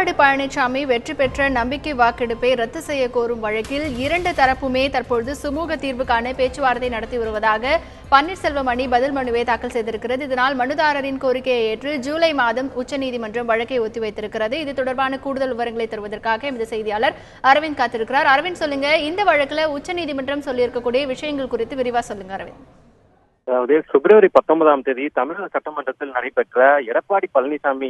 எடப்பாடி பழனிசாமி வெற்றி பெற்ற நம்பிக்கை வாக்கெடுப்பை ரத்து செய்ய கோரும் வழக்கில் இரண்டு தரப்புமே தற்பொழுது சுமூக தீர்வு காண பேச்சுவார்த்தை நடத்தி வருவதாக பன்னீர்செல்வம் அணி பதில் மனுவை தாக்கல் செய்திருக்கிறது. இதனால் மனுதாரரின் கோரிக்கையை ஏற்று ஜூலை மாதம் உச்சநீதிமன்றம் வழக்கை ஒத்திவைத்திருக்கிறது. இது தொடர்பான கூடுதல் விவரங்களை தருவதற்காக எமது செய்தியாளர் அரவிந்த் காத்திருக்கிறார். அரவிந்த், சொல்லுங்க, இந்த வழக்குல உச்சநீதிமன்றம் சொல்லியிருக்கக்கூடிய விஷயங்கள் குறித்து விரிவா சொல்லுங்க அரவிந்த். அதாவது பிப்ரவரி 19ஆம் தேதி தமிழக சட்டமன்றத்தில் நடைபெற்ற எடப்பாடி பழனிசாமி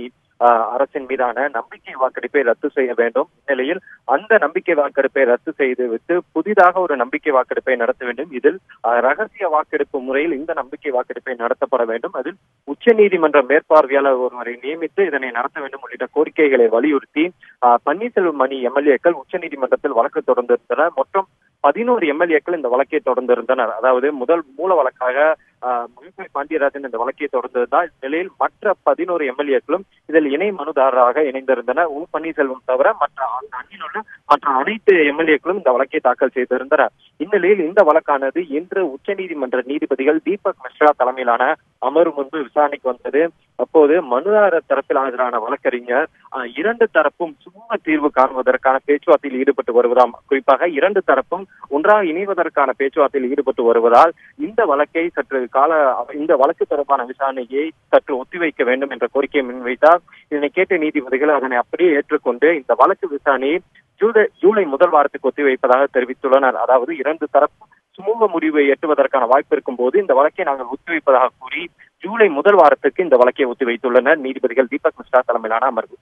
அரசின் மீதான நம்பிக்கை வாக்கெடுப்பை ரத்து செய்ய வேண்டும். இந்நிலையில் அந்த நம்பிக்கை வாக்கெடுப்பை ரத்து செய்துவிட்டு புதிதாக ஒரு நம்பிக்கை வாக்கெடுப்பை நடத்த வேண்டும். இதில் ரகசிய வாக்கெடுப்பு முறையில் இந்த நம்பிக்கை வாக்கெடுப்பை நடத்தப்பட வேண்டும். அதில் உச்சநீதிமன்ற மேற்பார்வையாளர் ஒருவரை நியமித்து இதனை நடத்த வேண்டும் உள்ளிட்ட கோரிக்கைகளை வலியுறுத்தி பன்னீர்செல்வம் அணி எம்எல்ஏக்கள் உச்சநீதிமன்றத்தில் வழக்கு தொடர்ந்திருந்தனர். மொத்தம் 11 எம்எல்ஏக்கள் இந்த வழக்கை தொடர்ந்திருந்தனர். அதாவது முதல் மூல வழக்காக மகிழ்ச்சி பாண்டியராஜன் இந்த வழக்கை தொடர்ந்திருந்தார். இந்நிலையில் மற்ற 11 எம்எல்ஏக்களும் இதில் இணை மனுதாரராக இணைந்திருந்தனர். பன்னீர்செல்வம் தவிர மற்ற அணியில் உள்ள மற்ற அனைத்து எம்எல்ஏக்களும் இந்த வழக்கை தாக்கல் செய்திருந்தனர். இந்நிலையில் இந்த வழக்கானது இன்று உச்சநீதிமன்ற நீதிபதிகள் தீபக் மிஸ்ரா தலைமையிலான அமர்வு முன்பு விசாரணைக்கு வந்தது. அப்போது மனுதாரர் தரப்பில் ஆஜரான வழக்கறிஞர் இரண்டு தரப்பும் சுமூக தீர்வு காணுவதற்கான பேச்சுவார்த்தையில் ஈடுபட்டு வருவதாம். குறிப்பாக இரண்டு தரப்பும் ஒன்றாக இணைவதற்கான பேச்சுவார்த்தையில் ஈடுபட்டு வருவதால் இந்த வழக்கு தொடர்பான விசாரணையை சற்று ஒத்திவைக்க வேண்டும் என்ற கோரிக்கையை முன்வைத்தார். இதனை கேட்ட நீதிபதிகள் அதனை அப்படியே ஏற்றுக்கொண்டு இந்த வழக்கு விசாரணையை ஜூலை முதல் வாரத்துக்கு ஒத்திவைப்பதாக தெரிவித்துள்ளனர். அதாவது இரண்டு தரப்பு சுமூக முடிவை எட்டுவதற்கான வாய்ப்பு இருக்கும் போது இந்த வழக்கை நாங்கள் ஒத்திவைப்பதாக கூறி ஜூலை முதல் வாரத்துக்கு இந்த வழக்கை ஒத்திவைத்துள்ளனர் நீதிபதிகள் தீபக் மிஸ்ரா தலைமையிலான அமர்வு.